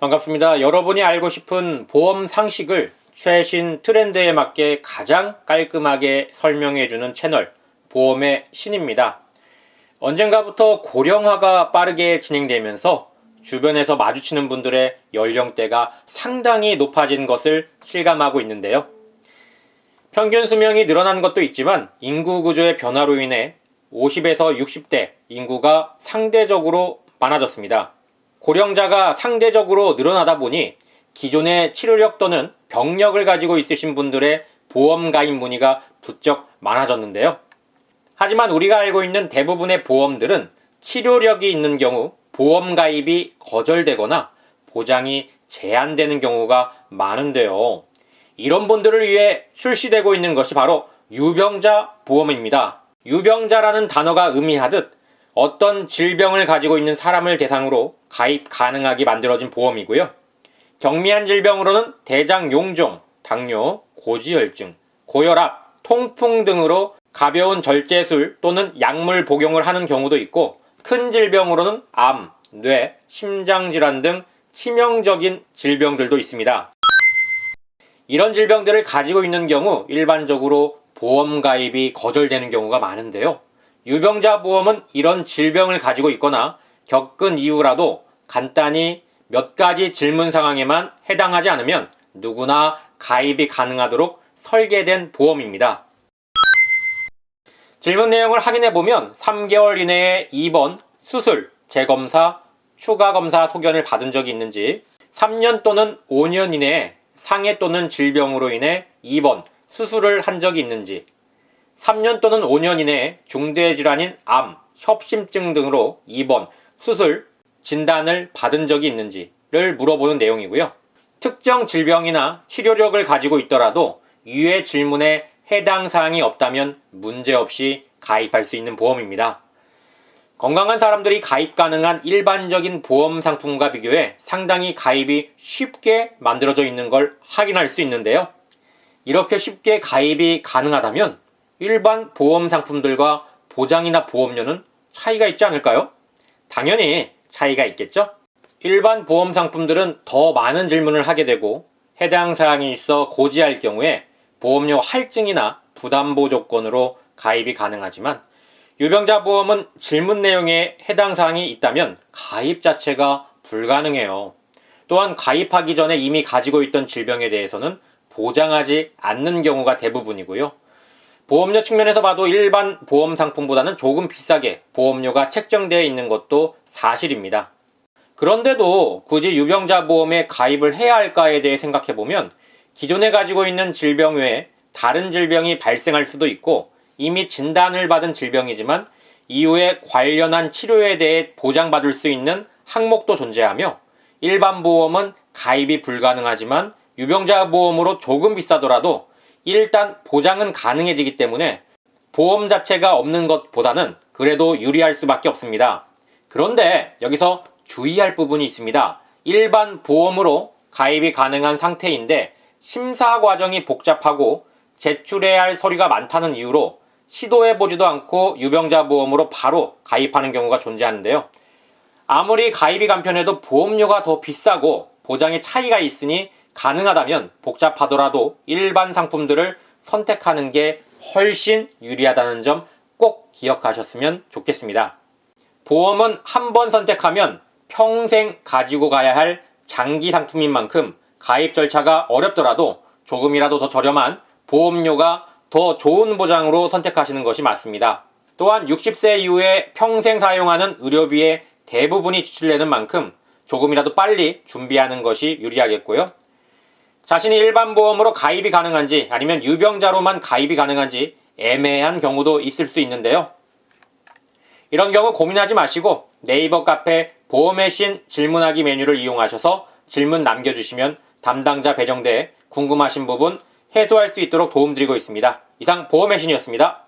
반갑습니다. 여러분이 알고 싶은 보험 상식을 최신 트렌드에 맞게 가장 깔끔하게 설명해주는 채널 보험의 신입니다. 언젠가부터 고령화가 빠르게 진행되면서 주변에서 마주치는 분들의 연령대가 상당히 높아진 것을 실감하고 있는데요. 평균 수명이 늘어난 것도 있지만 인구 구조의 변화로 인해 50에서 60대 인구가 상대적으로 많아졌습니다. 고령자가 상대적으로 늘어나다 보니 기존의 치료력 또는 병력을 가지고 있으신 분들의 보험 가입 문의가 부쩍 많아졌는데요. 하지만 우리가 알고 있는 대부분의 보험들은 치료력이 있는 경우 보험 가입이 거절되거나 보장이 제한되는 경우가 많은데요. 이런 분들을 위해 출시되고 있는 것이 바로 유병자 보험입니다. 유병자라는 단어가 의미하듯 어떤 질병을 가지고 있는 사람을 대상으로 가입 가능하게 만들어진 보험이고요. 경미한 질병으로는 대장 용종, 당뇨, 고지혈증, 고혈압, 통풍 등으로 가벼운 절제술 또는 약물 복용을 하는 경우도 있고, 큰 질병으로는 암, 뇌, 심장질환 등 치명적인 질병들도 있습니다. 이런 질병들을 가지고 있는 경우 일반적으로 보험 가입이 거절되는 경우가 많은데요. 유병자 보험은 이런 질병을 가지고 있거나 겪은 이후라도 간단히 몇 가지 질문 상황에만 해당하지 않으면 누구나 가입이 가능하도록 설계된 보험입니다. 질문 내용을 확인해보면 3개월 이내에 입원, 수술, 재검사, 추가 검사 소견을 받은 적이 있는지, 3년 또는 5년 이내에 상해 또는 질병으로 인해 입원, 수술을 한 적이 있는지, 3년 또는 5년 이내에 중대질환인 암, 협심증 등으로 입원, 수술, 진단을 받은 적이 있는지를 물어보는 내용이고요. 특정 질병이나 치료력을 가지고 있더라도 이외 질문에 해당 사항이 없다면 문제없이 가입할 수 있는 보험입니다. 건강한 사람들이 가입 가능한 일반적인 보험 상품과 비교해 상당히 가입이 쉽게 만들어져 있는 걸 확인할 수 있는데요. 이렇게 쉽게 가입이 가능하다면 일반 보험 상품들과 보장이나 보험료는 차이가 있지 않을까요? 당연히 차이가 있겠죠? 일반 보험 상품들은 더 많은 질문을 하게 되고 해당 사항이 있어 고지할 경우에 보험료 할증이나 부담보 조건으로 가입이 가능하지만, 유병자 보험은 질문 내용에 해당 사항이 있다면 가입 자체가 불가능해요. 또한 가입하기 전에 이미 가지고 있던 질병에 대해서는 보장하지 않는 경우가 대부분이고요. 보험료 측면에서 봐도 일반 보험 상품보다는 조금 비싸게 보험료가 책정되어 있는 것도 사실입니다. 그런데도 굳이 유병자 보험에 가입을 해야 할까에 대해 생각해보면 기존에 가지고 있는 질병 외에 다른 질병이 발생할 수도 있고, 이미 진단을 받은 질병이지만 이후에 관련한 치료에 대해 보장받을 수 있는 항목도 존재하며, 일반 보험은 가입이 불가능하지만 유병자 보험으로 조금 비싸더라도 일단 보장은 가능해지기 때문에 보험 자체가 없는 것보다는 그래도 유리할 수밖에 없습니다. 그런데 여기서 주의할 부분이 있습니다. 일반 보험으로 가입이 가능한 상태인데 심사 과정이 복잡하고 제출해야 할 서류가 많다는 이유로 시도해보지도 않고 유병자 보험으로 바로 가입하는 경우가 존재하는데요. 아무리 가입이 간편해도 보험료가 더 비싸고 보장의 차이가 있으니 가능하다면 복잡하더라도 일반 상품들을 선택하는 게 훨씬 유리하다는 점 꼭 기억하셨으면 좋겠습니다. 보험은 한 번 선택하면 평생 가지고 가야 할 장기 상품인 만큼 가입 절차가 어렵더라도 조금이라도 더 저렴한 보험료가 더 좋은 보장으로 선택하시는 것이 맞습니다. 또한 60세 이후에 평생 사용하는 의료비의 대부분이 지출되는 만큼 조금이라도 빨리 준비하는 것이 유리하겠고요. 자신이 일반 보험으로 가입이 가능한지 아니면 유병자로만 가입이 가능한지 애매한 경우도 있을 수 있는데요. 이런 경우 고민하지 마시고 네이버 카페 보험의 신 질문하기 메뉴를 이용하셔서 질문 남겨주시면 담당자 배정대에 궁금하신 부분 해소할 수 있도록 도움드리고 있습니다. 이상 보험의 신이었습니다.